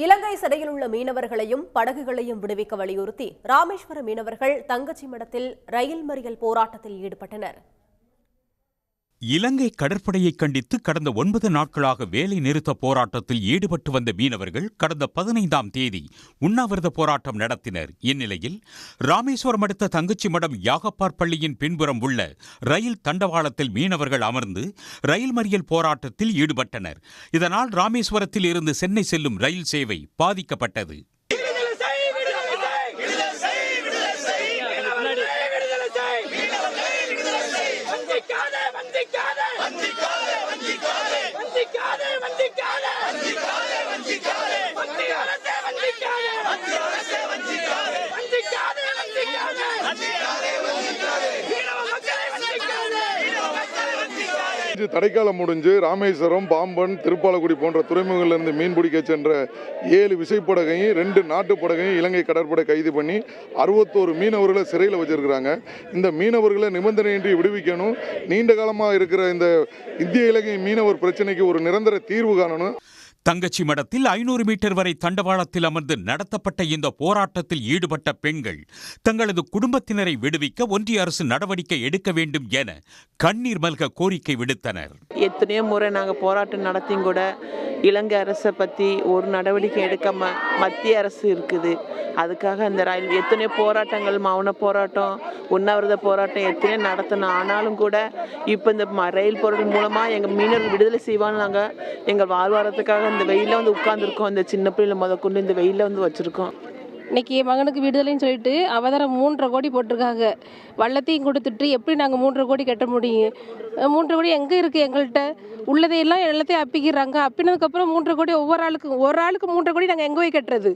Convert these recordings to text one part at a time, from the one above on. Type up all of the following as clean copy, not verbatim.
இலங்கை சிறையில் உள்ள மீனவர்களையும் படகுகளையும் விடுவிக்க வலியுறுத்தி ராமேஸ்வர மீனவர்கள் தங்கச்சி மடத்தில் ரயில் மறியல் போராட்டத்தில் ஈடுபட்டனர். இலங்கை கடற்படையை கண்டித்து கடந்த 9 நாட்களாக வேலை நிறுத்த போராட்டத்தில் ஈடுபட்டு வந்த மீனவர்கள் கடந்த 15ஆம் தேதி உண்ணாவிரத போராட்டம் நடத்தினர். இந்நிலையில் ராமேஸ்வரம் அடுத்த தங்கச்சி மடம் யாகப்பார் பள்ளியின் பின்புறம் உள்ள ரயில் தண்டவாளத்தில் மீனவர்கள் அமர்ந்து ரயில் மறியல் போராட்டத்தில் ஈடுபட்டனர். இதனால் ராமேஸ்வரத்தில் இருந்து சென்னை செல்லும் ரயில் சேவை பாதிக்கப்பட்டது. தடைக்காலம் முடிஞ்சு ராமேஸ்வரம், பாம்பன், திருப்பாலக்குடி போன்ற துறைமுகங்களிலிருந்து மீன் பிடிக்க சென்ற 7 விசைப்படகையும் 2 நாட்டு படகையும் இலங்கை கடற்படை கைது பண்ணி 61 மீனவர்களை சிறையில் வச்சிருக்கிறாங்க. இந்த மீனவர்களை நிபந்தனையின்றி விடுவிக்கணும். நீண்ட காலமாக இருக்கிற இந்த இந்திய இலங்கை மீனவர் பிரச்சனைக்கு ஒரு நிரந்தர தீர்வு காணணும். தங்கச்சி மடத்தில் 500 மீட்டர் வரை தண்டவாளத்தில் அமர்ந்து நடத்தப்பட்ட இந்த போராட்டத்தில் ஈடுபட்ட பெண்கள் தங்களது குடும்பத்தினரை விடுவிக்க ஒன்றிய அரசு நடவடிக்கை எடுக்க வேண்டும் என கண்ணீர் மல்க கோரிக்கை விடுத்தனர். எத்தனையோ முறை நாங்கள் போராட்டம் நடத்தியும் கூட இலங்கை அரசை பற்றி ஒரு நடவடிக்கை எடுக்க மத்திய அரசு இருக்குது. அதுக்காக அந்த ரயில் எத்தனையோ போராட்டங்கள், மௌன போராட்டம், உண்ணாவிரத போராட்டம் எத்தனையோ நடத்தணும். ஆனாலும் கூட இப்போ இந்த ரயில் போராட்டம் மூலமாக எங்கள் மீனவர்கள் விடுதலை செய்வான்னு நாங்கள் எங்கள் வாழ்வாரத்துக்காக இந்த வெயிலில் வந்து உட்கார்ந்துருக்கோம். இந்த சின்ன பிள்ளைல முதற்கொண்டு இந்த வெயிலில் வந்து வச்சுருக்கோம். இன்னைக்கு என் மகனுக்கு விடுதலைன்னு சொல்லிட்டு அவதாரம் 3.5 கோடி போட்டிருக்காங்க. வள்ளத்தையும் கொடுத்துட்டு எப்படி நாங்கள் 3.5 கோடி கட்ட முடியும்? 3.5 கோடி எங்கே இருக்குது? எங்கள்கிட்ட உள்ளதையெல்லாம் எல்லாத்தையும் அப்பிக்கிறாங்க. அப்பினதுக்கப்புறம் 3.5 கோடி ஒரு ஆளுக்கு 3.5 கோடி நாங்கள் எங்கே போய் கட்டுறது?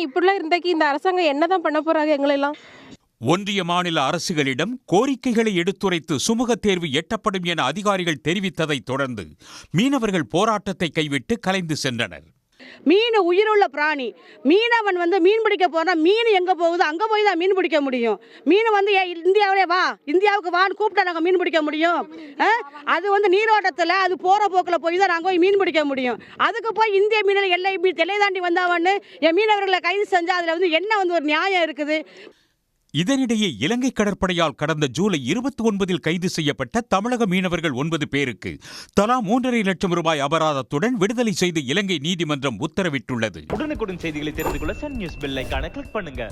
இப்படிலாம் இருந்தாக்கி இந்த அரசாங்கம் என்ன தான் பண்ண போகிறாங்க எங்களெல்லாம்? ஒன்றிய மாநில அரசுகளிடம் கோரிக்கைகளை எடுத்துரைத்து சுமூக தேர்வு எட்டப்படும் என அதிகாரிகள் தெரிவித்ததை தொடர்ந்து மீனவர்கள் போராட்டத்தை கைவிட்டு கலைந்து சென்றனர். மீன் உயிருள்ள பிராணி. மீனவன் மீன் பிடிக்க போனால் மீன் எங்கே போகுது அங்கே போய் தான் மீன் பிடிக்க முடியும். மீன் இந்தியாவிலே வா, இந்தியாவுக்கு வான்னு கூப்பிட்டா நாங்கள் மீன் பிடிக்க முடியும். அது நீரோட்டத்தில் அது போகிற போக்கில் போய் தான் நாங்கள் போய் மீன் பிடிக்க முடியும். அதுக்கு போய் இந்திய மீனவர் எல்லை தாண்டி வந்தாவன்னு என் மீனவர்களை கைது செஞ்சால் அதில் என்ன ஒரு நியாயம் இருக்குது? இதனிடையே இலங்கை கடற்படையால் கடந்த ஜூலை 29 கைது செய்யப்பட்ட தமிழக மீனவர்கள் 9 பேருக்கு தலா 3.5 லட்சம் ரூபாய் அபராதத்துடன் விடுதலை செய்து இலங்கை நீதிமன்றம் உத்தரவிட்டுள்ளது. உடனுக்குடன் செய்திகளை தெரிந்து கொள்ள சன் நியூஸ் பெல் ஐகானை கிளிக் பண்ணுங்க.